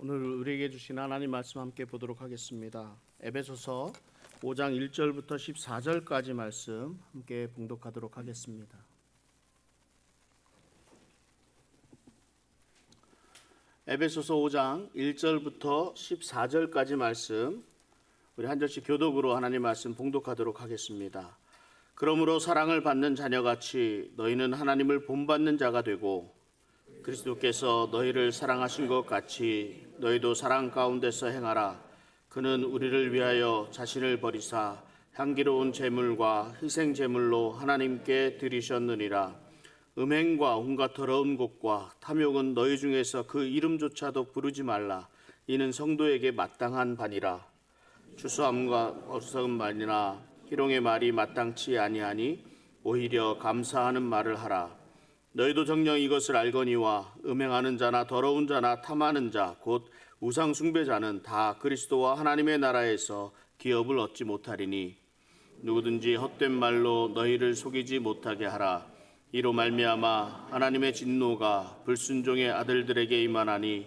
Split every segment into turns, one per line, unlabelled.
오늘 우리에게 주신 하나님 말씀 함께 보도록 하겠습니다. 에베소서 5장 1절부터 14절까지 말씀 함께 봉독하도록 하겠습니다. 에베소서 5장 1절부터 14절까지 말씀 우리 한 절씩 교독으로 하나님 말씀 봉독하도록 하겠습니다. 그러므로 사랑을 받는 자녀같이 너희는 하나님을 본받는 자가 되고 그리스도께서 너희를 사랑하신 것 같이 너희도 사랑 가운데서 행하라. 그는 우리를 위하여 자신을 버리사 향기로운 제물과 희생 제물로 하나님께 드리셨느니라. 음행과 온갖 더러운 것과 탐욕은 너희 중에서 그 이름조차도 부르지 말라. 이는 성도에게 마땅한 바니라. 추수함과 어리석은 말이나 희롱의 말이 마땅치 아니하니 오히려 감사하는 말을 하라. 너희도 정녕 이것을 알거니와 음행하는 자나 더러운 자나 탐하는 자 곧 우상 숭배자는 다 그리스도와 하나님의 나라에서 기업을 얻지 못하리니 누구든지 헛된 말로 너희를 속이지 못하게 하라. 이로 말미암아 하나님의 진노가 불순종의 아들들에게 임하나니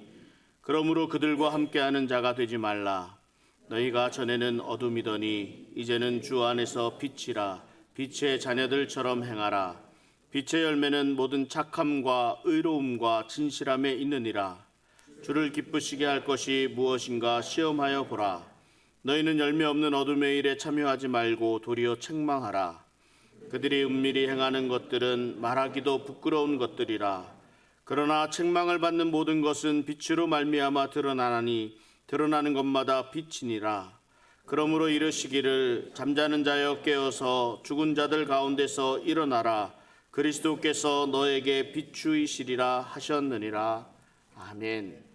그러므로 그들과 함께하는 자가 되지 말라. 너희가 전에는 어둠이더니 이제는 주 안에서 빛이라. 빛의 자녀들처럼 행하라. 빛의 열매는 모든 착함과 의로움과 진실함에 있느니라. 주를 기쁘시게 할 것이 무엇인가 시험하여 보라. 너희는 열매 없는 어둠의 일에 참여하지 말고 도리어 책망하라. 그들이 은밀히 행하는 것들은 말하기도 부끄러운 것들이라. 그러나 책망을 받는 모든 것은 빛으로 말미암아 드러나나니 드러나는 것마다 빛이니라. 그러므로 이르시기를 잠자는 자여 깨어서 죽은 자들 가운데서 일어나라. 그리스도께서 너에게 비추이시리라 하셨느니라. 아멘.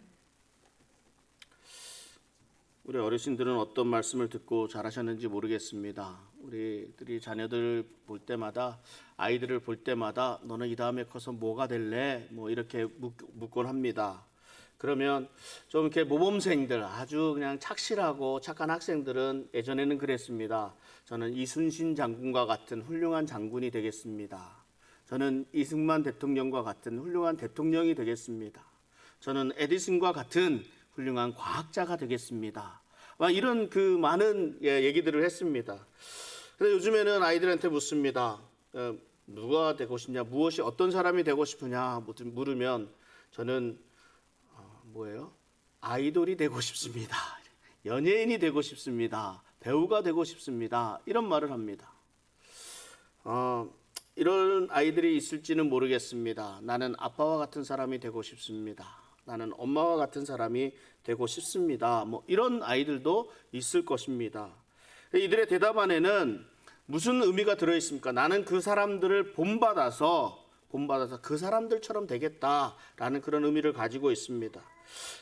우리 어르신들은 어떤 말씀을 듣고 자라셨는지 모르겠습니다. 우리들이 자녀들 볼 때마다, 아이들을 볼 때마다 너는 이 다음에 커서 뭐가 될래? 뭐 이렇게 묻곤 합니다. 그러면 좀 이렇게 모범생들, 아주 그냥 착실하고 착한 학생들은 예전에는 그랬습니다. 저는 이순신 장군과 같은 훌륭한 장군이 되겠습니다. 저는 이승만 대통령과 같은 훌륭한 대통령이 되겠습니다. 저는 에디슨과 같은 훌륭한 과학자가 되겠습니다. 이런 그 많은 얘기들을 했습니다. 그래서 요즘에는 아이들한테 묻습니다. 누가 되고 싶냐, 무엇이 어떤 사람이 되고 싶으냐 물으면 저는 아이돌이 되고 싶습니다. 연예인이 되고 싶습니다. 배우가 되고 싶습니다. 이런 말을 합니다. 이런 아이들이 있을지는 모르겠습니다. 나는 아빠와 같은 사람이 되고 싶습니다. 나는 엄마와 같은 사람이 되고 싶습니다. 이런 아이들도 있을 것입니다. 이들의 대답 안에는 무슨 의미가 들어있습니까? 나는 그 사람들을 본받아서 그 사람들처럼 되겠다라는 그런 의미를 가지고 있습니다.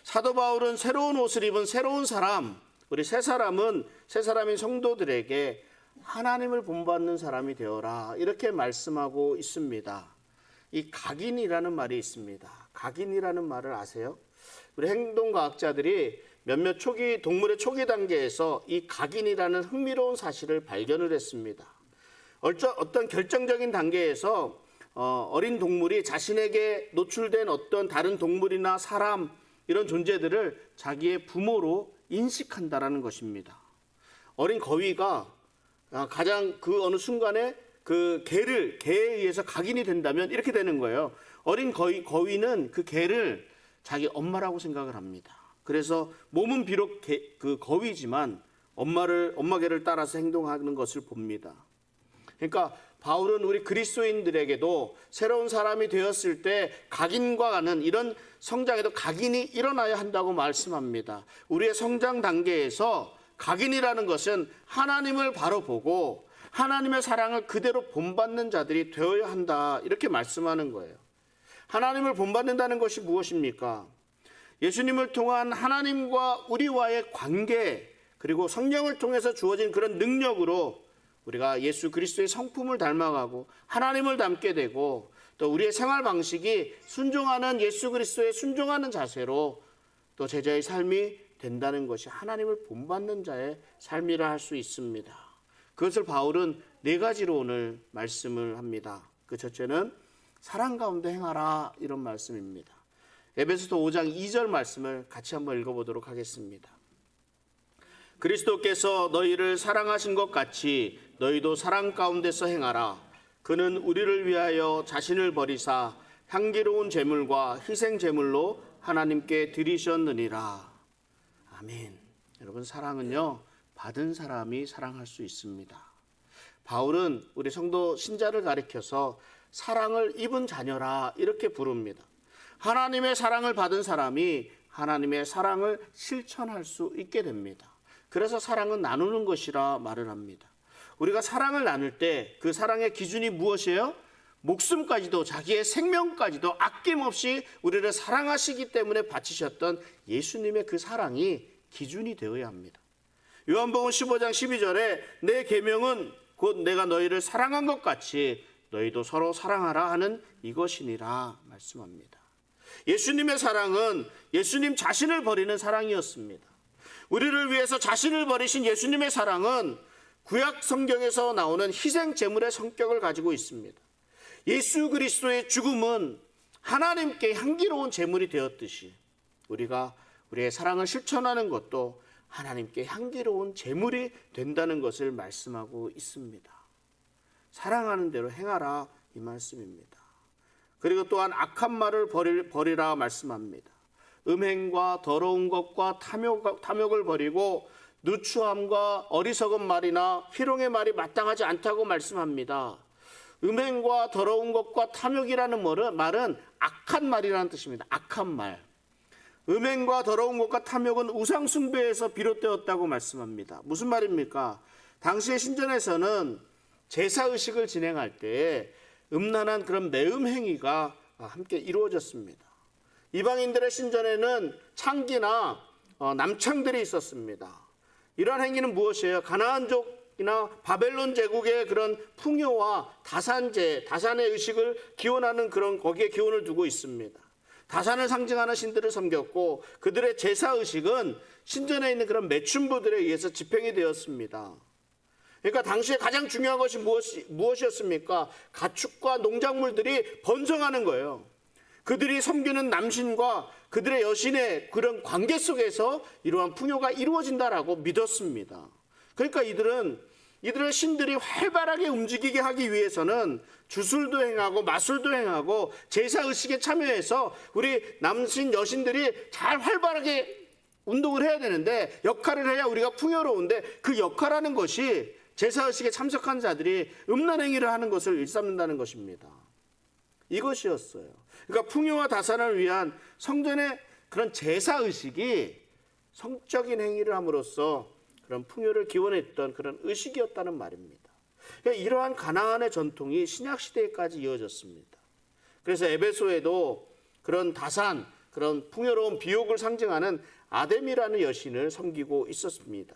사도 바울은 새로운 옷을 입은 새로운 사람, 우리 새 사람인 성도들에게 하나님을 본받는 사람이 되어라 이렇게 말씀하고 있습니다. 이 각인이라는 말이 있습니다. 각인이라는 말을 아세요? 우리 행동과학자들이 몇몇 동물의 초기 단계에서 이 각인이라는 흥미로운 사실을 발견을 했습니다. 어떤 결정적인 단계에서 어린 동물이 자신에게 노출된 어떤 다른 동물이나 사람 이런 존재들을 자기의 부모로 인식한다라는 것입니다. 어린 거위가 가장 그 어느 순간에 그 개에 의해서 각인이 된다면 이렇게 되는 거예요. 어린 거위는 그 개를 자기 엄마라고 생각을 합니다. 그래서 몸은 비록 그 거위지만 엄마 개를 따라서 행동하는 것을 봅니다. 그러니까 바울은 우리 그리스도인들에게도 새로운 사람이 되었을 때 각인과 같은 이런 성장에도 각인이 일어나야 한다고 말씀합니다. 우리의 성장 단계에서 각인이라는 것은 하나님을 바로 보고 하나님의 사랑을 그대로 본받는 자들이 되어야 한다 이렇게 말씀하는 거예요. 하나님을 본받는다는 것이 무엇입니까? 예수님을 통한 하나님과 우리와의 관계 그리고 성령을 통해서 주어진 그런 능력으로 우리가 예수 그리스도의 성품을 닮아가고 하나님을 닮게 되고 또 우리의 생활 방식이 순종하는 예수 그리스도의 순종하는 자세로 또 제자의 삶이 된다는 것이 하나님을 본받는 자의 삶이라 할 수 있습니다. 그것을 바울은 4가지로 오늘 말씀을 합니다. 그 첫째는 사랑 가운데 행하라 이런 말씀입니다. 에베소서 5장 2절 말씀을 같이 한번 읽어보도록 하겠습니다. 그리스도께서 너희를 사랑하신 것 같이 너희도 사랑 가운데서 행하라. 그는 우리를 위하여 자신을 버리사 향기로운 제물과 희생 제물로 하나님께 드리셨느니라. 아멘. 여러분, 사랑은요, 받은 사람이 사랑할 수 있습니다. 바울은 우리 성도 신자를 가리켜서 사랑을 입은 자녀라 이렇게 부릅니다. 하나님의 사랑을 받은 사람이 하나님의 사랑을 실천할 수 있게 됩니다. 그래서 사랑은 나누는 것이라 말을 합니다. 우리가 사랑을 나눌 때 그 사랑의 기준이 무엇이에요? 목숨까지도, 자기의 생명까지도 아낌없이 우리를 사랑하시기 때문에 바치셨던 예수님의 그 사랑이 기준이 되어야 합니다. 요한복음 15장 12절에 내 계명은 곧 내가 너희를 사랑한 것 같이 너희도 서로 사랑하라 하는 이것이니라 말씀합니다. 예수님의 사랑은 예수님 자신을 버리는 사랑이었습니다. 우리를 위해서 자신을 버리신 예수님의 사랑은 구약 성경에서 나오는 희생 제물의 성격을 가지고 있습니다. 예수 그리스도의 죽음은 하나님께 향기로운 제물이 되었듯이 우리가 우리의 사랑을 실천하는 것도 하나님께 향기로운 제물이 된다는 것을 말씀하고 있습니다. 사랑하는 대로 행하라 이 말씀입니다. 그리고 또한 악한 말을 버리라 말씀합니다. 음행과 더러운 것과 탐욕을 버리고 누추함과 어리석은 말이나 희롱의 말이 마땅하지 않다고 말씀합니다. 음행과 더러운 것과 탐욕이라는 말은 악한 말이라는 뜻입니다. 악한 말. 음행과 더러운 것과 탐욕은 우상 숭배에서 비롯되었다고 말씀합니다. 무슨 말입니까? 당시의 신전에서는 제사의식을 진행할 때 음란한 그런 매음 행위가 함께 이루어졌습니다. 이방인들의 신전에는 창기나 남창들이 있었습니다. 이러한 행위는 무엇이에요? 가나안족이나 바벨론 제국의 그런 풍요와 다산의 의식을 기원하는 그런 거기에 기원을 두고 있습니다. 다산을 상징하는 신들을 섬겼고 그들의 제사 의식은 신전에 있는 그런 매춘부들에 의해서 집행이 되었습니다. 그러니까 당시에 가장 중요한 것이 무엇이었습니까? 가축과 농작물들이 번성하는 거예요. 그들이 섬기는 남신과 그들의 여신의 그런 관계 속에서 이러한 풍요가 이루어진다라고 믿었습니다. 그러니까 이들의 신들이 활발하게 움직이게 하기 위해서는 주술도 행하고 마술도 행하고 제사의식에 참여해서 우리 남신 여신들이 잘 활발하게 운동을 해야 되는데 역할을 해야 우리가 풍요로운데 그 역할하는 것이 제사의식에 참석한 자들이 음란행위를 하는 것을 일삼는다는 것입니다. 이것이었어요. 그러니까 풍요와 다산을 위한 성전의 그런 제사의식이 성적인 행위를 함으로써 그런 풍요를 기원했던 그런 의식이었다는 말입니다. 그러니까 이러한 가나안의 전통이 신약시대까지 이어졌습니다. 그래서 에베소에도 그런 다산, 그런 풍요로운 비옥을 상징하는 아데미라는 여신을 섬기고 있었습니다.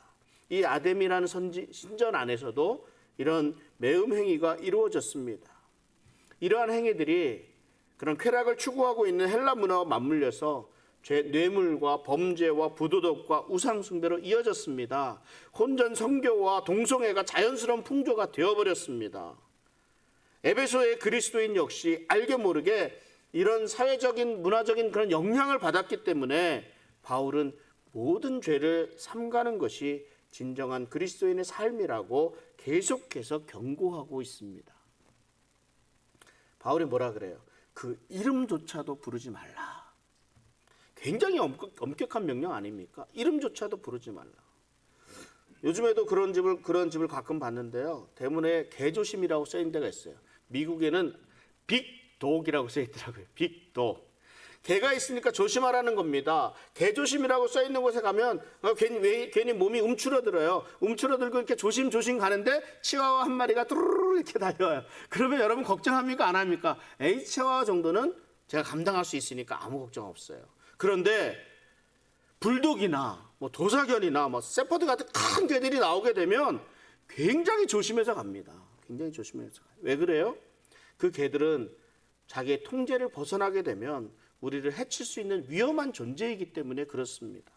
이 아데미라는 신전 안에서도 이런 매음 행위가 이루어졌습니다. 이러한 행위들이 그런 쾌락을 추구하고 있는 헬라 문화와 맞물려서 뇌물과 범죄와 부도덕과 우상 숭배로 이어졌습니다. 혼전 성교와 동성애가 자연스러운 풍조가 되어버렸습니다. 에베소의 그리스도인 역시 알게 모르게 이런 사회적인 문화적인 그런 영향을 받았기 때문에 바울은 모든 죄를 삼가는 것이 진정한 그리스도인의 삶이라고 계속해서 경고하고 있습니다. 바울이 뭐라 그래요? 그 이름조차도 부르지 말라. 굉장히 엄격한 명령 아닙니까? 이름조차도 부르지 말라. 요즘에도 그런 집을 가끔 봤는데요. 대문에 개조심이라고 써있는 데가 있어요. 미국에는 빅독이라고 써있더라고요. 빅독. 개가 있으니까 조심하라는 겁니다. 개조심이라고 써있는 곳에 가면 괜히 몸이 움츠러들어요. 움츠러들고 이렇게 조심조심 가는데 치와와 한 마리가 뚜루루루 이렇게 달려와요. 그러면 여러분 걱정합니까? 안 합니까? 치와와 정도는 제가 감당할 수 있으니까 아무 걱정 없어요. 그런데 불독이나 도사견이나 세퍼드 같은 큰 개들이 나오게 되면 굉장히 조심해서 갑니다. 굉장히 조심해서 가요. 왜 그래요? 그 개들은 자기의 통제를 벗어나게 되면 우리를 해칠 수 있는 위험한 존재이기 때문에 그렇습니다.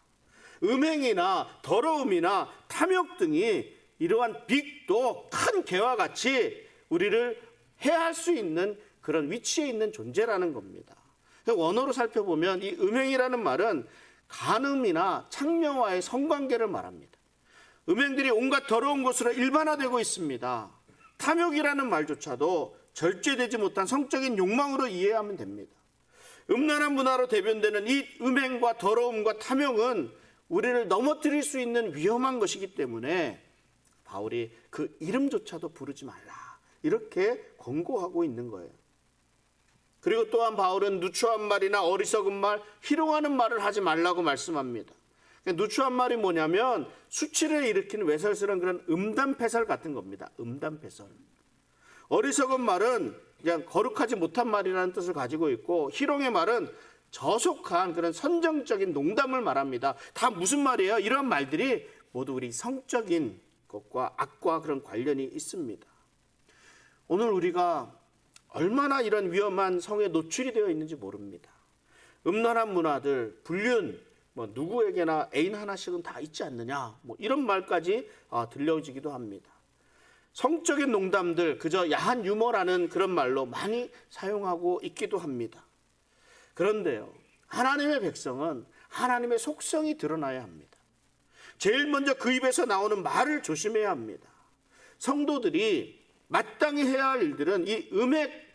음행이나 더러움이나 탐욕 등이 이러한 빅도 큰 개와 같이 우리를 해할 수 있는 그런 위치에 있는 존재라는 겁니다. 원어로 살펴보면 이 음행이라는 말은 간음이나 창명와의 성관계를 말합니다. 음행들이 온갖 더러운 것으로 일반화되고 있습니다. 탐욕이라는 말조차도 절제되지 못한 성적인 욕망으로 이해하면 됩니다. 음란한 문화로 대변되는 이 음행과 더러움과 탐욕은 우리를 넘어뜨릴 수 있는 위험한 것이기 때문에 바울이 그 이름조차도 부르지 말라, 이렇게 권고하고 있는 거예요. 그리고 또한 바울은 누추한 말이나 어리석은 말, 희롱하는 말을 하지 말라고 말씀합니다. 누추한 말이 뭐냐면 수치를 일으키는 외설스러운 그런 음담패설 같은 겁니다. 음담패설. 어리석은 말은 그냥 거룩하지 못한 말이라는 뜻을 가지고 있고, 희롱의 말은 저속한 그런 선정적인 농담을 말합니다. 다 무슨 말이에요? 이런 말들이 모두 우리 성적인 것과 악과 그런 관련이 있습니다. 오늘 우리가 얼마나 이런 위험한 성에 노출이 되어 있는지 모릅니다. 음란한 문화들, 불륜, 누구에게나 애인 하나씩은 다 있지 않느냐, 이런 말까지 들려지기도 합니다. 성적인 농담들, 그저 야한 유머라는 그런 말로 많이 사용하고 있기도 합니다. 그런데요, 하나님의 백성은 하나님의 속성이 드러나야 합니다. 제일 먼저 그 입에서 나오는 말을 조심해야 합니다. 성도들이 마땅히 해야 할 일들은 이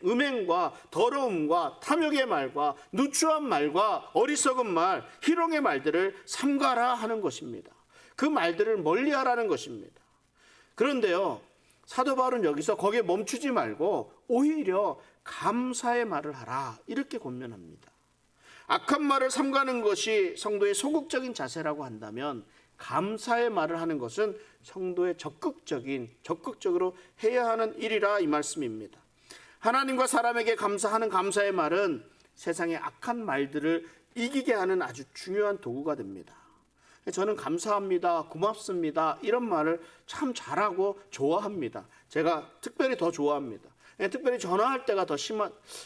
음행과 더러움과 탐욕의 말과 누추한 말과 어리석은 말, 희롱의 말들을 삼가라 하는 것입니다. 그 말들을 멀리하라는 것입니다. 그런데요, 사도 바울은 여기서 거기에 멈추지 말고 오히려 감사의 말을 하라, 이렇게 권면합니다. 악한 말을 삼가는 것이 성도의 소극적인 자세라고 한다면 감사의 말을 하는 것은 성도의 적극적으로 해야 하는 일이라 이 말씀입니다. 하나님과 사람에게 감사하는 감사의 말은 세상의 악한 말들을 이기게 하는 아주 중요한 도구가 됩니다. 저는 감사합니다, 고맙습니다, 이런 말을 참 잘하고 좋아합니다. 제가 특별히 더 좋아합니다. 특별히 전화할 때가 더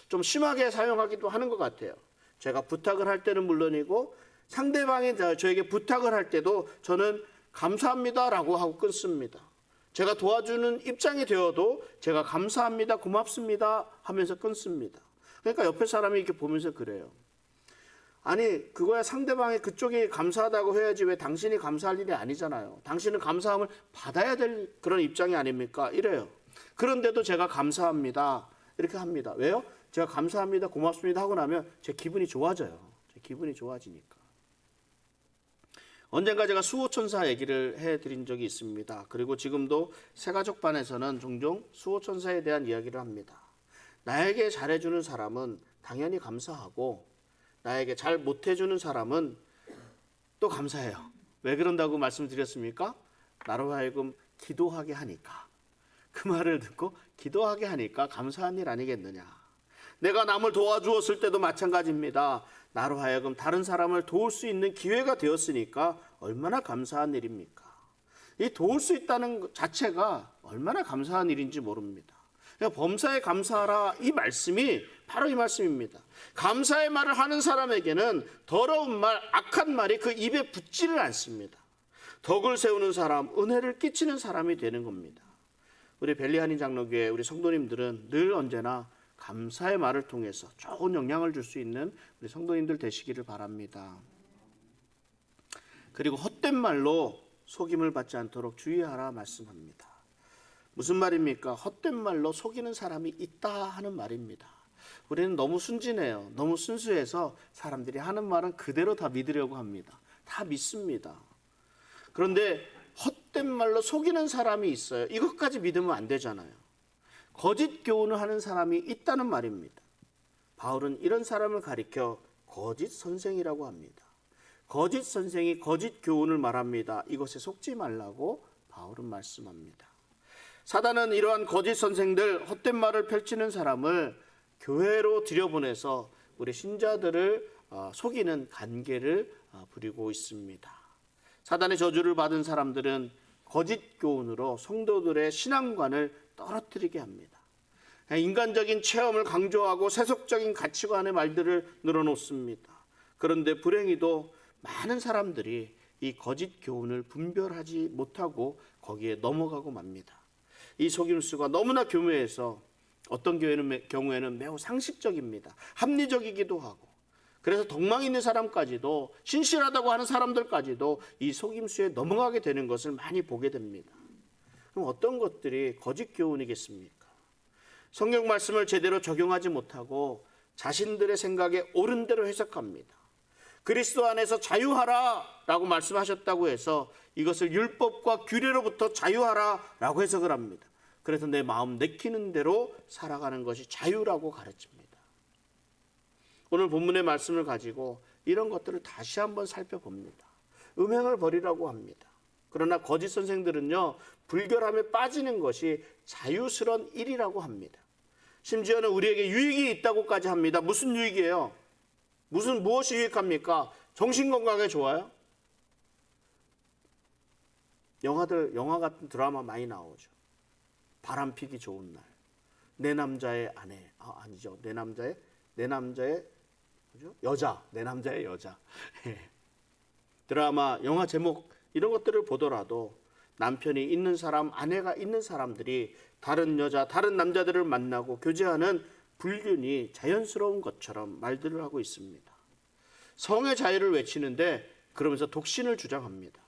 좀 심하게 사용하기도 하는 것 같아요. 제가 부탁을 할 때는 물론이고 상대방이 저에게 부탁을 할 때도 저는 감사합니다라고 하고 끊습니다. 제가 도와주는 입장이 되어도 제가 감사합니다, 고맙습니다 하면서 끊습니다. 그러니까 옆에 사람이 이렇게 보면서 그래요. 아니, 그거야 상대방이 그쪽이 감사하다고 해야지 왜 당신이 감사할 일이 아니잖아요. 당신은 감사함을 받아야 될 그런 입장이 아닙니까? 이래요. 그런데도 제가 감사합니다 이렇게 합니다. 왜요? 제가 감사합니다, 고맙습니다 하고 나면 제 기분이 좋아져요. 제 기분이 좋아지니까. 언젠가 제가 수호천사 얘기를 해드린 적이 있습니다. 그리고 지금도 새가족반에서는 종종 수호천사에 대한 이야기를 합니다. 나에게 잘해주는 사람은 당연히 감사하고 나에게 잘 못해주는 사람은 또 감사해요. 왜 그런다고 말씀드렸습니까? 나로 하여금 기도하게 하니까. 그 말을 듣고 기도하게 하니까 감사한 일 아니겠느냐. 내가 남을 도와주었을 때도 마찬가지입니다. 나로 하여금 다른 사람을 도울 수 있는 기회가 되었으니까 얼마나 감사한 일입니까? 이 도울 수 있다는 것 자체가 얼마나 감사한 일인지 모릅니다. 범사에 감사하라, 이 말씀이 바로 이 말씀입니다. 감사의 말을 하는 사람에게는 더러운 말, 악한 말이 그 입에 붙지를 않습니다. 덕을 세우는 사람, 은혜를 끼치는 사람이 되는 겁니다. 우리 벨리한인 장로교회 우리 성도님들은 늘 언제나 감사의 말을 통해서 좋은 영향을 줄 수 있는 우리 성도님들 되시기를 바랍니다. 그리고 헛된 말로 속임을 받지 않도록 주의하라 말씀합니다. 무슨 말입니까? 헛된 말로 속이는 사람이 있다 하는 말입니다. 우리는 너무 순진해요. 너무 순수해서 사람들이 하는 말은 그대로 다 믿으려고 합니다. 다 믿습니다. 그런데 헛된 말로 속이는 사람이 있어요. 이것까지 믿으면 안 되잖아요. 거짓 교훈을 하는 사람이 있다는 말입니다. 바울은 이런 사람을 가리켜 거짓 선생이라고 합니다. 거짓 선생이 거짓 교훈을 말합니다. 이것에 속지 말라고 바울은 말씀합니다. 사단은 이러한 거짓 선생들, 헛된 말을 펼치는 사람을 교회로 들여보내서 우리 신자들을 속이는 간계를 부리고 있습니다. 사단의 저주를 받은 사람들은 거짓 교훈으로 성도들의 신앙관을 떨어뜨리게 합니다. 인간적인 체험을 강조하고 세속적인 가치관의 말들을 늘어놓습니다. 그런데 불행히도 많은 사람들이 이 거짓 교훈을 분별하지 못하고 거기에 넘어가고 맙니다. 이 속임수가 너무나 교묘해서 어떤 경우에는 매우 상식적입니다. 합리적이기도 하고 그래서 덕망 있는 사람까지도, 신실하다고 하는 사람들까지도 이 속임수에 넘어가게 되는 것을 많이 보게 됩니다. 그럼 어떤 것들이 거짓 교훈이겠습니까? 성경 말씀을 제대로 적용하지 못하고 자신들의 생각에 옳은 대로 해석합니다. 그리스도 안에서 자유하라 라고 말씀하셨다고 해서 이것을 율법과 규례로부터 자유하라 라고 해석을 합니다. 그래서 내 마음 내키는 대로 살아가는 것이 자유라고 가르칩니다. 오늘 본문의 말씀을 가지고 이런 것들을 다시 한번 살펴봅니다. 음행을 버리라고 합니다. 그러나 거짓 선생들은요, 불결함에 빠지는 것이 자유스러운 일이라고 합니다. 심지어는 우리에게 유익이 있다고까지 합니다. 무슨 유익이에요? 무엇이 유익합니까? 정신건강에 좋아요? 영화 같은 드라마 많이 나오죠. 바람 피기 좋은 날. 내 남자의 아내. 아니죠. 내 남자의 여자. 내 남자의 여자. 드라마, 영화 제목 이런 것들을 보더라도 남편이 있는 사람, 아내가 있는 사람들이 다른 여자, 다른 남자들을 만나고 교제하는 불균이 자연스러운 것처럼 말들을 하고 있습니다. 성의 자유를 외치는데 그러면서 독신을 주장합니다.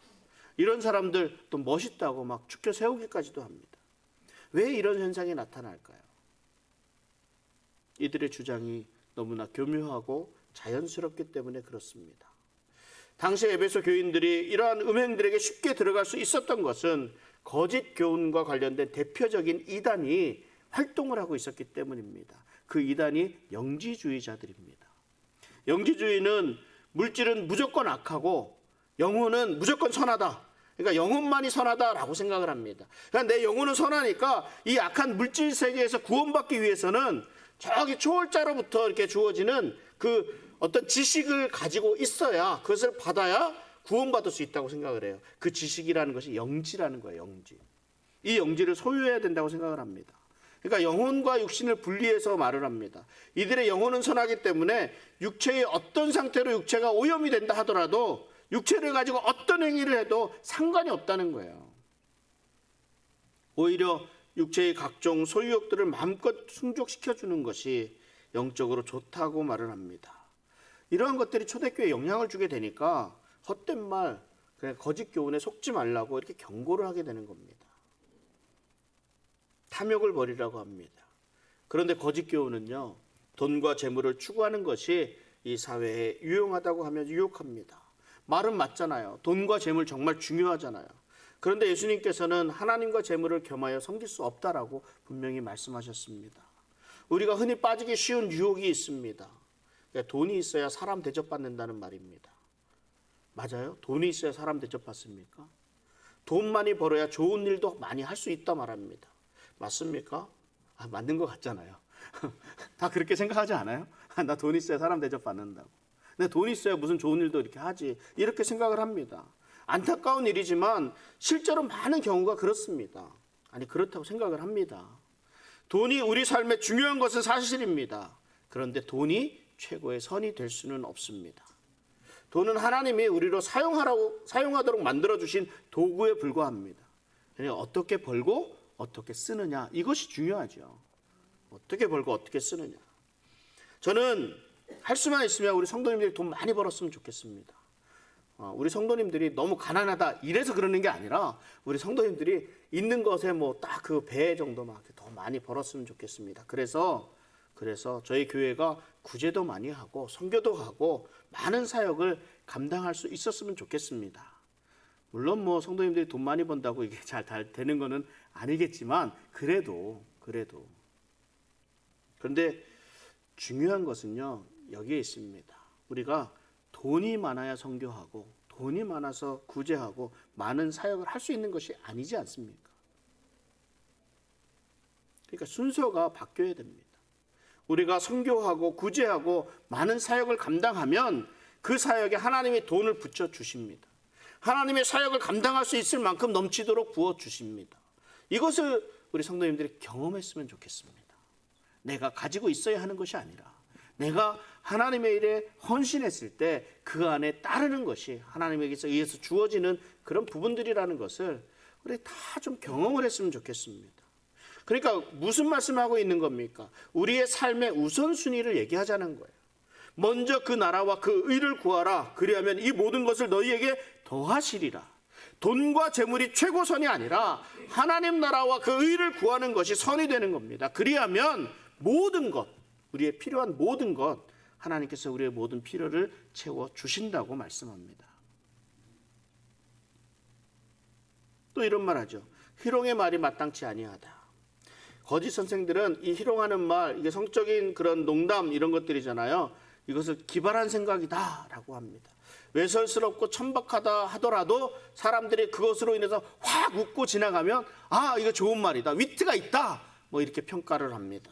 이런 사람들 또 멋있다고 막 축켜 세우기까지도 합니다. 왜 이런 현상이 나타날까요? 이들의 주장이 너무나 교묘하고 자연스럽기 때문에 그렇습니다. 당시 에베소 교인들이 이러한 음행들에게 쉽게 들어갈 수 있었던 것은 거짓 교훈과 관련된 대표적인 이단이 활동을 하고 있었기 때문입니다. 그 이단이 영지주의자들입니다. 영지주의는 물질은 무조건 악하고 영혼은 무조건 선하다. 그러니까 영혼만이 선하다라고 생각을 합니다. 그러니까 내 영혼은 선하니까 이 악한 물질 세계에서 구원받기 위해서는 저기 초월자로부터 이렇게 주어지는 그 어떤 지식을 가지고 있어야, 그것을 받아야 구원받을 수 있다고 생각을 해요. 그 지식이라는 것이 영지라는 거예요. 영지. 이 영지를 소유해야 된다고 생각을 합니다. 그러니까 영혼과 육신을 분리해서 말을 합니다. 이들의 영혼은 선하기 때문에 육체의 어떤 상태로 육체가 오염이 된다 하더라도 육체를 가지고 어떤 행위를 해도 상관이 없다는 거예요. 오히려 육체의 각종 소유욕들을 마음껏 충족시켜주는 것이 영적으로 좋다고 말을 합니다. 이러한 것들이 초대교회에 영향을 주게 되니까 헛된 말, 그냥 거짓 교훈에 속지 말라고 이렇게 경고를 하게 되는 겁니다. 탐욕을 버리라고 합니다. 그런데 거짓 교훈은요, 돈과 재물을 추구하는 것이 이 사회에 유용하다고 하면 유혹합니다. 말은 맞잖아요. 돈과 재물 정말 중요하잖아요. 그런데 예수님께서는 하나님과 재물을 겸하여 섬길 수 없다라고 분명히 말씀하셨습니다. 우리가 흔히 빠지기 쉬운 유혹이 있습니다. 돈이 있어야 사람 대접받는다는 말입니다. 맞아요? 돈이 있어야 사람 대접받습니까? 돈 많이 벌어야 좋은 일도 많이 할 수 있다 말합니다. 맞습니까? 맞는 것 같잖아요. 다 그렇게 생각하지 않아요? 나 돈 있어야 사람 대접받는다고. 내 돈 있어야 무슨 좋은 일도 이렇게 하지. 이렇게 생각을 합니다. 안타까운 일이지만 실제로 많은 경우가 그렇습니다. 아니, 그렇다고 생각을 합니다. 돈이 우리 삶에 중요한 것은 사실입니다. 그런데 돈이 최고의 선이 될 수는 없습니다. 돈은 하나님이 우리로 사용하도록 만들어주신 도구에 불과합니다. 그러니까 어떻게 벌고 어떻게 쓰느냐, 이것이 중요하죠. 어떻게 벌고 어떻게 쓰느냐. 저는 할 수만 있으면 우리 성도님들이 돈 많이 벌었으면 좋겠습니다. 우리 성도님들이 너무 가난하다 이래서 그러는 게 아니라 우리 성도님들이 있는 것에 뭐 딱 그 배 정도만 더 많이 벌었으면 좋겠습니다. 그래서 저희 교회가 구제도 많이 하고 선교도 하고 많은 사역을 감당할 수 있었으면 좋겠습니다. 물론 뭐 성도님들이 돈 많이 번다고 이게 잘 되는 거는 아니겠지만 그래도 그런데 중요한 것은요, 여기에 있습니다. 우리가 돈이 많아야 선교하고 돈이 많아서 구제하고 많은 사역을 할 수 있는 것이 아니지 않습니까? 그러니까 순서가 바뀌어야 됩니다. 우리가 선교하고 구제하고 많은 사역을 감당하면 그 사역에 하나님이 돈을 붙여 주십니다. 하나님의 사역을 감당할 수 있을 만큼 넘치도록 부어 주십니다. 이것을 우리 성도님들이 경험했으면 좋겠습니다. 내가 가지고 있어야 하는 것이 아니라 내가 하나님의 일에 헌신했을 때 그 안에 따르는 것이 하나님에게서 의해서 주어지는 그런 부분들이라는 것을 우리 다 좀 경험을 했으면 좋겠습니다. 그러니까 무슨 말씀하고 있는 겁니까? 우리의 삶의 우선순위를 얘기하자는 거예요. 먼저 그 나라와 그 의를 구하라. 그리하면 이 모든 것을 너희에게 더하시리라. 돈과 재물이 최고선이 아니라 하나님 나라와 그 의를 구하는 것이 선이 되는 겁니다. 그리하면 모든 것, 우리의 필요한 모든 것, 하나님께서 우리의 모든 필요를 채워주신다고 말씀합니다. 또 이런 말 하죠. 희롱의 말이 마땅치 아니하다. 거짓 선생들은 이 희롱하는 말, 이게 성적인 그런 농담 이런 것들이잖아요. 이것을 기발한 생각이다 라고 합니다. 외설스럽고 천박하다 하더라도 사람들이 그것으로 인해서 확 웃고 지나가면 아, 이거 좋은 말이다, 위트가 있다, 뭐 이렇게 평가를 합니다.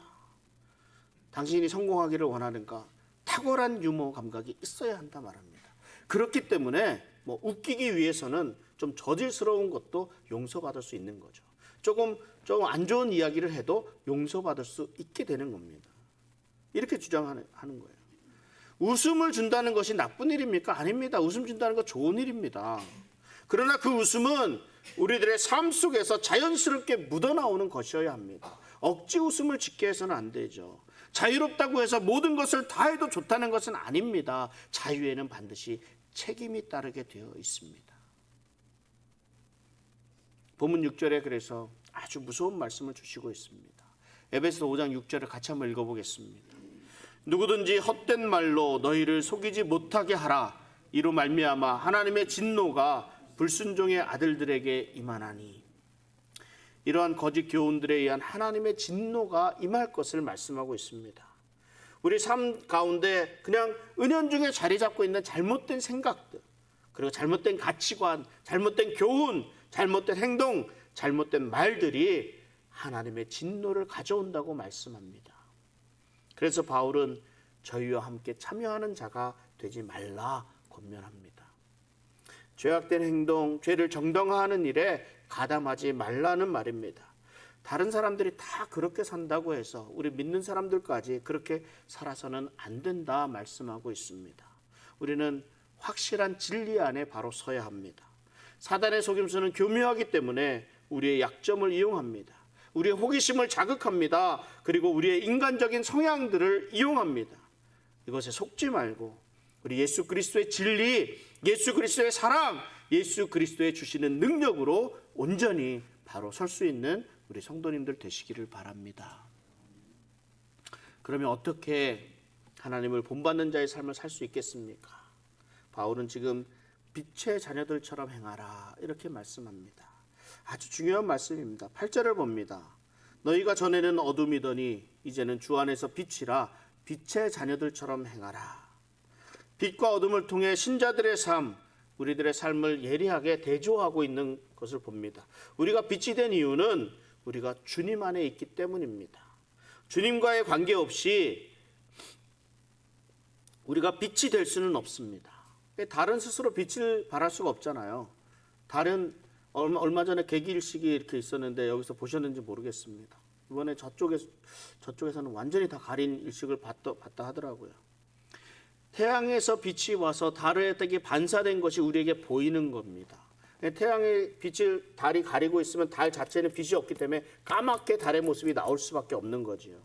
당신이 성공하기를 원하는가? 탁월한 유머 감각이 있어야 한다 말합니다. 그렇기 때문에 뭐 웃기기 위해서는 좀 저질스러운 것도 용서받을 수 있는 거죠. 조금 안 좋은 이야기를 해도 용서받을 수 있게 되는 겁니다. 이렇게 주장하는 거예요. 웃음을 준다는 것이 나쁜 일입니까? 아닙니다. 웃음 준다는 건 좋은 일입니다. 그러나 그 웃음은 우리들의 삶 속에서 자연스럽게 묻어나오는 것이어야 합니다. 억지 웃음을 짓게 해서는 안 되죠. 자유롭다고 해서 모든 것을 다 해도 좋다는 것은 아닙니다. 자유에는 반드시 책임이 따르게 되어 있습니다. 본문 6절에 그래서 아주 무서운 말씀을 주시고 있습니다. 에베소서 5장 6절을 같이 한번 읽어보겠습니다. 누구든지 헛된 말로 너희를 속이지 못하게 하라. 이로 말미암아 하나님의 진노가 불순종의 아들들에게 임하나니. 이러한 거짓 교훈들에 의한 하나님의 진노가 임할 것을 말씀하고 있습니다. 우리 삶 가운데 그냥 은연중에 자리 잡고 있는 잘못된 생각들, 그리고 잘못된 가치관, 잘못된 교훈, 잘못된 행동, 잘못된 말들이 하나님의 진노를 가져온다고 말씀합니다. 그래서 바울은 저희와 함께 참여하는 자가 되지 말라 권면합니다. 죄악된 행동, 죄를 정당화하는 일에 가담하지 말라는 말입니다. 다른 사람들이 다 그렇게 산다고 해서 우리 믿는 사람들까지 그렇게 살아서는 안 된다 말씀하고 있습니다. 우리는 확실한 진리 안에 바로 서야 합니다. 사단의 속임수는 교묘하기 때문에 우리의 약점을 이용합니다. 우리의 호기심을 자극합니다. 그리고 우리의 인간적인 성향들을 이용합니다. 이것에 속지 말고 우리 예수 그리스도의 진리, 예수 그리스도의 사랑, 예수 그리스도의 주시는 능력으로 온전히 바로 설 수 있는 우리 성도님들 되시기를 바랍니다. 그러면 어떻게 하나님을 본받는 자의 삶을 살 수 있겠습니까? 바울은 지금 빛의 자녀들처럼 행하라 이렇게 말씀합니다. 아주 중요한 말씀입니다. 8절을 봅니다. 너희가 전에는 어둠이더니 이제는 주 안에서 빛이라. 빛의 자녀들처럼 행하라. 빛과 어둠을 통해 신자들의 삶, 우리들의 삶을 예리하게 대조하고 있는 것을 봅니다. 우리가 빛이 된 이유는 우리가 주님 안에 있기 때문입니다. 주님과의 관계없이 우리가 빛이 될 수는 없습니다. 다른 스스로 빛을 발할 수가 없잖아요. 얼마 전에 개기일식이 이렇게 있었는데 여기서 보셨는지 모르겠습니다. 이번에 저쪽에서는 완전히 다 가린 일식을 봤다 하더라고요. 태양에서 빛이 와서 달에게 반사된 것이 우리에게 보이는 겁니다. 태양의 빛을 달이 가리고 있으면 달 자체는 빛이 없기 때문에 까맣게 달의 모습이 나올 수밖에 없는 거지요.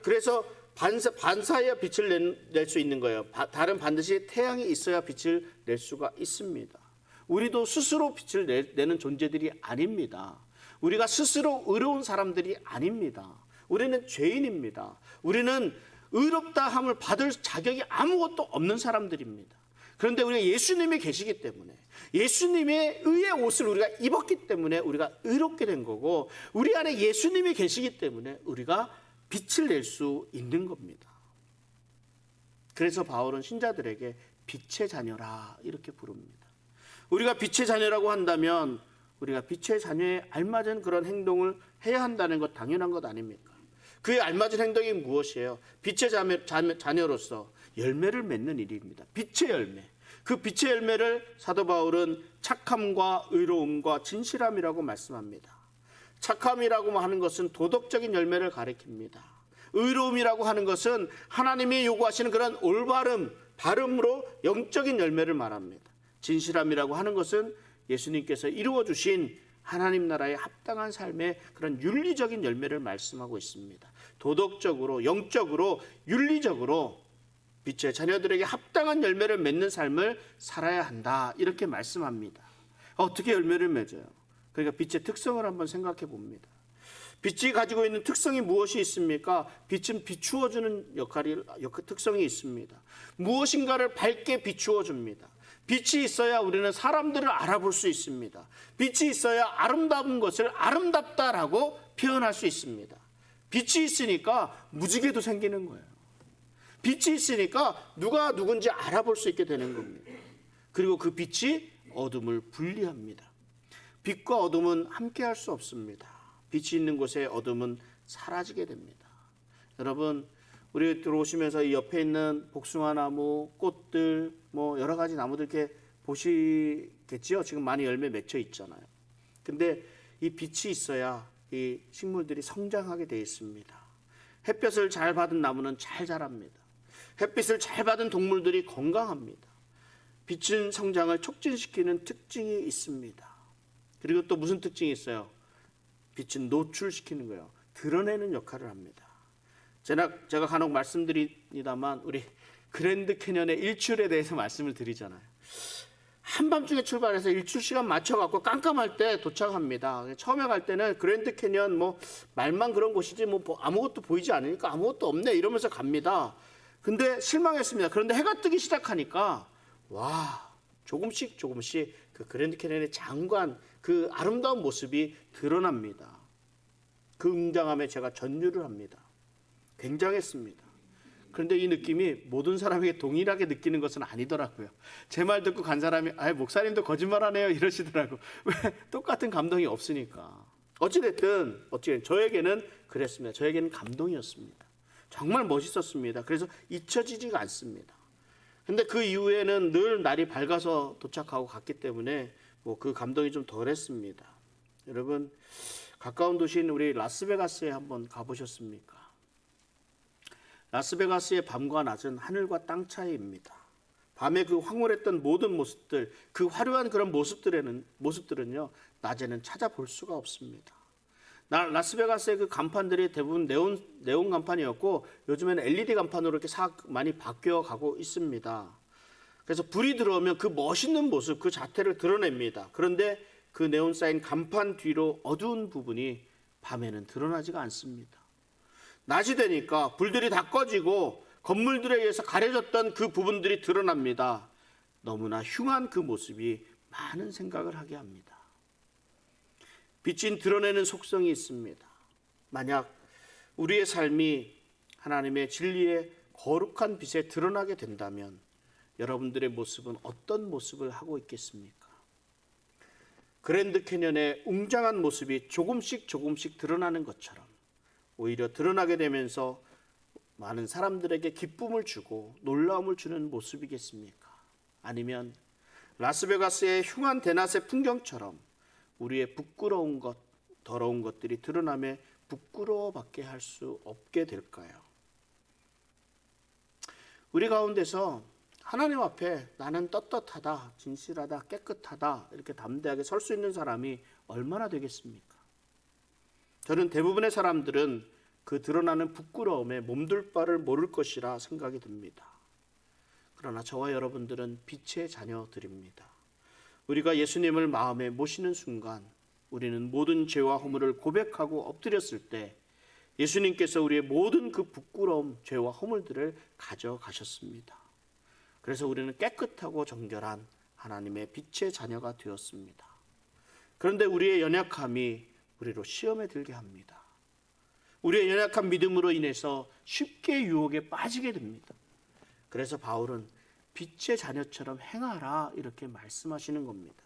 그래서 반사해야 빛을 낼 수 있는 거예요. 달은 반드시 태양이 있어야 빛을 낼 수가 있습니다. 우리도 스스로 빛을 내는 존재들이 아닙니다. 우리가 스스로 의로운 사람들이 아닙니다. 우리는 죄인입니다. 우리는 의롭다 함을 받을 자격이 아무것도 없는 사람들입니다. 그런데 우리가 예수님이 계시기 때문에, 예수님의 의의 옷을 우리가 입었기 때문에 우리가 의롭게 된 거고, 우리 안에 예수님이 계시기 때문에 우리가 빛을 낼 수 있는 겁니다. 그래서 바울은 신자들에게 빛의 자녀라 이렇게 부릅니다. 우리가 빛의 자녀라고 한다면 우리가 빛의 자녀에 알맞은 그런 행동을 해야 한다는 것 당연한 것 아닙니까? 그에 알맞은 행동이 무엇이에요? 빛의 자녀로서 열매를 맺는 일입니다. 빛의 열매. 그 빛의 열매를 사도 바울은 착함과 의로움과 진실함이라고 말씀합니다. 착함이라고 하는 것은 도덕적인 열매를 가리킵니다. 의로움이라고 하는 것은 하나님이 요구하시는 그런 올바름, 바름으로 영적인 열매를 말합니다. 진실함이라고 하는 것은 예수님께서 이루어 주신 하나님 나라에 합당한 삶의 그런 윤리적인 열매를 말씀하고 있습니다. 도덕적으로, 영적으로, 윤리적으로 빛의 자녀들에게 합당한 열매를 맺는 삶을 살아야 한다. 이렇게 말씀합니다. 어떻게 열매를 맺어요? 그러니까 빛의 특성을 한번 생각해 봅니다. 빛이 가지고 있는 특성이 무엇이 있습니까? 빛은 비추어주는 특성이 있습니다. 무엇인가를 밝게 비추어 줍니다. 빛이 있어야 우리는 사람들을 알아볼 수 있습니다. 빛이 있어야 아름다운 것을 아름답다라고 표현할 수 있습니다. 빛이 있으니까 무지개도 생기는 거예요. 빛이 있으니까 누가 누군지 알아볼 수 있게 되는 겁니다. 그리고 그 빛이 어둠을 분리합니다. 빛과 어둠은 함께할 수 없습니다. 빛이 있는 곳에 어둠은 사라지게 됩니다. 여러분, 우리 들어오시면서 이 옆에 있는 복숭아 나무, 꽃들, 뭐 여러 가지 나무들 이렇게 보시겠지요? 지금 많이 열매 맺혀 있잖아요. 근데 이 빛이 있어야 이 식물들이 성장하게 되어 있습니다. 햇볕을 잘 받은 나무는 잘 자랍니다. 햇빛을 잘 받은 동물들이 건강합니다. 빛은 성장을 촉진시키는 특징이 있습니다. 그리고 또 무슨 특징이 있어요? 빛은 노출시키는 거예요. 드러내는 역할을 합니다. 제가 간혹 말씀드립니다만 우리 그랜드 캐년의 일출에 대해서 말씀을 드리잖아요. 한밤중에 출발해서 일출 시간 맞춰갖고 깜깜할 때 도착합니다. 처음에 갈 때는 그랜드 캐년 뭐 말만 그런 곳이지 뭐 아무것도 보이지 않으니까 아무것도 없네 이러면서 갑니다. 근데 실망했습니다. 그런데 해가 뜨기 시작하니까 와, 조금씩 그 그랜드 캐년의 장관 그 아름다운 모습이 드러납니다. 그 웅장함에 제가 전율을 합니다. 굉장했습니다. 그런데 이 느낌이 모든 사람에게 동일하게 느끼는 것은 아니더라고요. 제 말 듣고 간 사람이 목사님도 거짓말하네요 이러시더라고. 왜? 똑같은 감동이 없으니까. 어찌됐든 저에게는 그랬습니다. 저에게는 감동이었습니다. 정말 멋있었습니다. 그래서 잊혀지지가 않습니다. 근데 그 이후에는 늘 날이 밝아서 도착하고 갔기 때문에 뭐 그 감동이 좀 덜했습니다. 여러분, 가까운 도시인 우리 라스베가스에 한번 가보셨습니까? 라스베가스의 밤과 낮은 하늘과 땅 차이입니다. 밤에 그 황홀했던 모든 모습들, 그 화려한 그런 모습들은요, 낮에는 찾아볼 수가 없습니다. 라스베가스의 그 간판들이 대부분 네온 간판이었고 요즘에는 LED 간판으로 이렇게 많이 바뀌어 가고 있습니다. 그래서 불이 들어오면 그 멋있는 모습, 그 자태를 드러냅니다. 그런데 그 네온 사인 간판 뒤로 어두운 부분이 밤에는 드러나지가 않습니다. 낮이 되니까 불들이 다 꺼지고 건물들에 의해서 가려졌던 그 부분들이 드러납니다. 너무나 흉한 그 모습이 많은 생각을 하게 합니다. 빛이 드러내는 속성이 있습니다. 만약 우리의 삶이 하나님의 진리의 거룩한 빛에 드러나게 된다면 여러분들의 모습은 어떤 모습을 하고 있겠습니까? 그랜드 캐년의 웅장한 모습이 조금씩 드러나는 것처럼 오히려 드러나게 되면서 많은 사람들에게 기쁨을 주고 놀라움을 주는 모습이겠습니까? 아니면 라스베가스의 흉한 대낮의 풍경처럼 우리의 부끄러운 것, 더러운 것들이 드러남에 부끄러워밖에 할 수 없게 될까요? 우리 가운데서 하나님 앞에 나는 떳떳하다, 진실하다, 깨끗하다 이렇게 담대하게 설 수 있는 사람이 얼마나 되겠습니까? 저는 대부분의 사람들은 그 드러나는 부끄러움에 몸둘 바를 모를 것이라 생각이 듭니다. 그러나 저와 여러분들은 빛의 자녀들입니다. 우리가 예수님을 마음에 모시는 순간 우리는 모든 죄와 허물을 고백하고 엎드렸을 때 예수님께서 우리의 모든 그 부끄러움, 죄와 허물들을 가져가셨습니다. 그래서 우리는 깨끗하고 정결한 하나님의 빛의 자녀가 되었습니다. 그런데 우리의 연약함이 우리로 시험에 들게 합니다. 우리의 연약한 믿음으로 인해서 쉽게 유혹에 빠지게 됩니다. 그래서 바울은 빛의 자녀처럼 행하라 이렇게 말씀하시는 겁니다.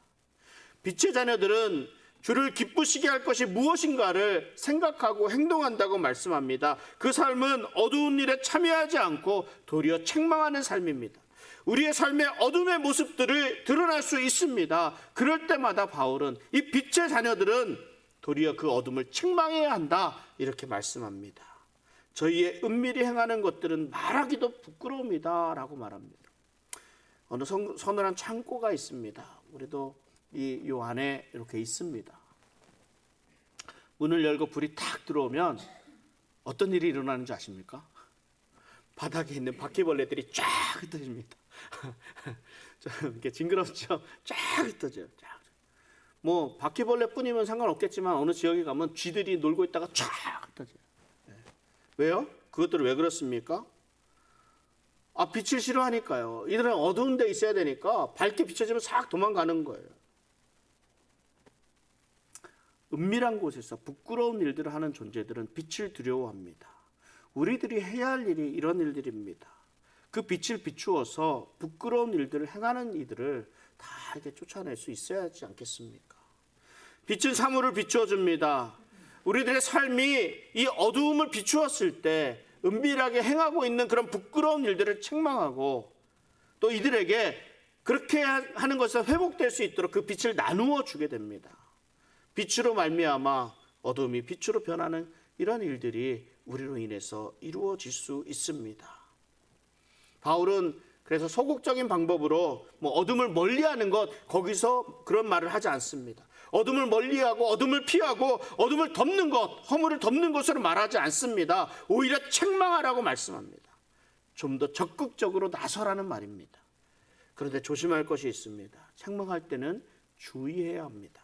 빛의 자녀들은 주를 기쁘시게 할 것이 무엇인가를 생각하고 행동한다고 말씀합니다. 그 삶은 어두운 일에 참여하지 않고 도리어 책망하는 삶입니다. 우리의 삶의 어둠의 모습들을 드러날 수 있습니다. 그럴 때마다 바울은 이 빛의 자녀들은 도리어 그 어둠을 책망해야 한다 이렇게 말씀합니다. 저희의 은밀히 행하는 것들은 말하기도 부끄러움이다 라고 말합니다. 어느 서늘한 창고가 있습니다. 우리도 요 안에 이렇게 있습니다. 문을 열고 불이 탁 들어오면 어떤 일이 일어나는지 아십니까? 바닥에 있는 바퀴벌레들이 쫙 흩어집니다. 좀 이렇게 징그럽죠? 쫙 흩어져요. 쫙. 뭐 바퀴벌레뿐이면 상관없겠지만 어느 지역에 가면 쥐들이 놀고 있다가 쫙 흩어져요. 네. 왜요? 그것들은 왜 그렇습니까? 빛을 싫어하니까요. 이들은 어두운 데 있어야 되니까 밝게 비춰지면 싹 도망가는 거예요. 은밀한 곳에서 부끄러운 일들을 하는 존재들은 빛을 두려워합니다. 우리들이 해야 할 일이 이런 일들입니다. 그 빛을 비추어서 부끄러운 일들을 행하는 이들을 다 이렇게 쫓아낼 수 있어야 하지 않겠습니까? 빛은 사물을 비추어 줍니다. 우리들의 삶이 이 어두움을 비추었을 때 은밀하게 행하고 있는 그런 부끄러운 일들을 책망하고 또 이들에게 그렇게 하는 것에서 회복될 수 있도록 그 빛을 나누어 주게 됩니다. 빛으로 말미암아 어둠이 빛으로 변하는 이런 일들이 우리로 인해서 이루어질 수 있습니다. 바울은 그래서 소극적인 방법으로 어둠을 멀리하는 것, 거기서 그런 말을 하지 않습니다. 어둠을 멀리하고 어둠을 피하고 어둠을 덮는 것, 허물을 덮는 것으로 말하지 않습니다. 오히려 책망하라고 말씀합니다. 좀 더 적극적으로 나서라는 말입니다. 그런데 조심할 것이 있습니다. 책망할 때는 주의해야 합니다.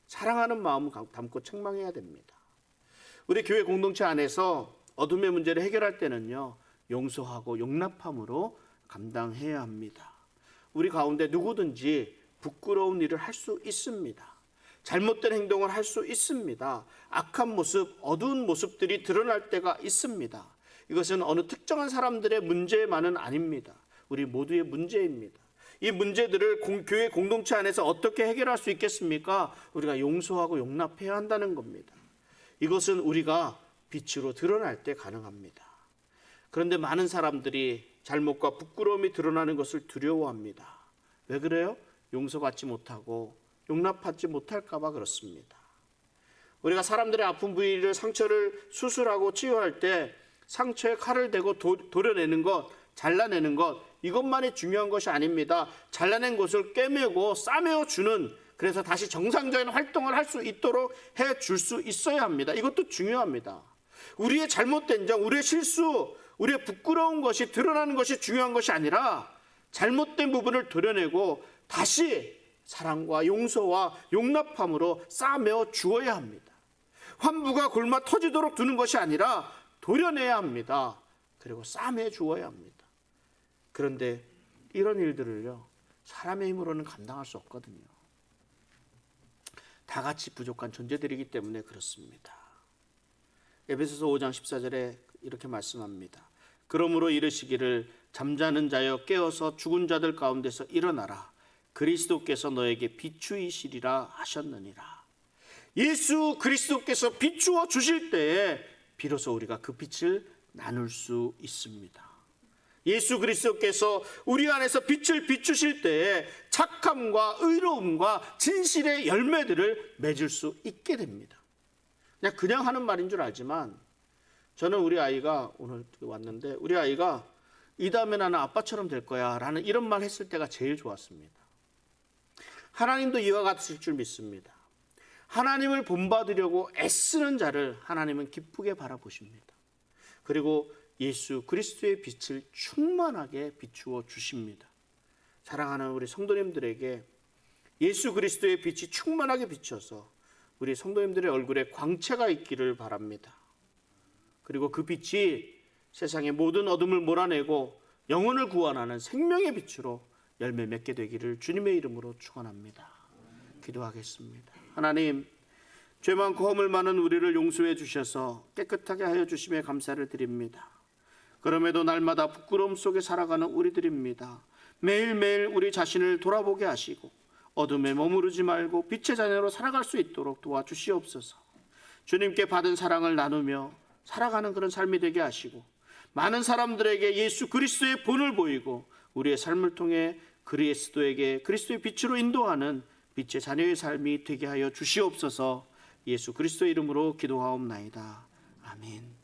사랑하는 마음을 담고 책망해야 됩니다. 우리 교회 공동체 안에서 어둠의 문제를 해결할 때는요, 용서하고 용납함으로 감당해야 합니다. 우리 가운데 누구든지 부끄러운 일을 할 수 있습니다. 잘못된 행동을 할 수 있습니다. 악한 모습, 어두운 모습들이 드러날 때가 있습니다. 이것은 어느 특정한 사람들의 문제만은 아닙니다. 우리 모두의 문제입니다. 이 문제들을 교회 공동체 안에서 어떻게 해결할 수 있겠습니까? 우리가 용서하고 용납해야 한다는 겁니다. 이것은 우리가 빛으로 드러날 때 가능합니다. 그런데 많은 사람들이 잘못과 부끄러움이 드러나는 것을 두려워합니다. 왜 그래요? 용서받지 못하고 용납받지 못할까 봐 그렇습니다. 우리가 사람들의 아픈 부위를, 상처를 수술하고 치유할 때 상처에 칼을 대고 도려내는 것, 잘라내는 것, 이것만이 중요한 것이 아닙니다. 잘라낸 것을 꿰매고 싸매어 주는, 그래서 다시 정상적인 활동을 할 수 있도록 해줄 수 있어야 합니다. 이것도 중요합니다. 우리의 잘못된 점, 우리의 실수, 우리의 부끄러운 것이 드러나는 것이 중요한 것이 아니라 잘못된 부분을 도려내고 다시 사랑과 용서와 용납함으로 싸매어 주어야 합니다. 환부가 골마 터지도록 두는 것이 아니라 도려내야 합니다. 그리고 싸매 주어야 합니다. 그런데 이런 일들을요, 사람의 힘으로는 감당할 수 없거든요. 다 같이 부족한 존재들이기 때문에 그렇습니다. 에베소서 5장 14절에 이렇게 말씀합니다. 그러므로 이르시기를 잠자는 자여 깨어서 죽은 자들 가운데서 일어나라. 그리스도께서 너에게 비추이시리라 하셨느니라. 예수 그리스도께서 비추어 주실 때에 비로소 우리가 그 빛을 나눌 수 있습니다. 예수 그리스도께서 우리 안에서 빛을 비추실 때에 착함과 의로움과 진실의 열매들을 맺을 수 있게 됩니다. 그냥 하는 말인 줄 알지만 저는 우리 아이가 오늘 왔는데 우리 아이가 이 다음에 나는 아빠처럼 될 거야 라는 이런 말 했을 때가 제일 좋았습니다. 하나님도 이와 같을 줄 믿습니다. 하나님을 본받으려고 애쓰는 자를 하나님은 기쁘게 바라보십니다. 그리고 예수 그리스도의 빛을 충만하게 비추어 주십니다. 사랑하는 우리 성도님들에게 예수 그리스도의 빛이 충만하게 비춰서 우리 성도님들의 얼굴에 광채가 있기를 바랍니다. 그리고 그 빛이 세상의 모든 어둠을 몰아내고 영혼을 구원하는 생명의 빛으로 열매 맺게 되기를 주님의 이름으로 축원합니다. 기도하겠습니다. 하나님, 죄 많고 허물 많은 우리를 용서해 주셔서 깨끗하게 하여 주심에 감사를 드립니다. 그럼에도 날마다 부끄러움 속에 살아가는 우리들입니다. 매일매일 우리 자신을 돌아보게 하시고 어둠에 머무르지 말고 빛의 자녀로 살아갈 수 있도록 도와주시옵소서. 주님께 받은 사랑을 나누며 살아가는 그런 삶이 되게 하시고 많은 사람들에게 예수 그리스도의 본을 보이고 우리의 삶을 통해 그리스도에게 그리스도의 빛으로 인도하는 빛의 자녀의 삶이 되게 하여 주시옵소서. 예수 그리스도의 이름으로 기도하옵나이다. 아멘.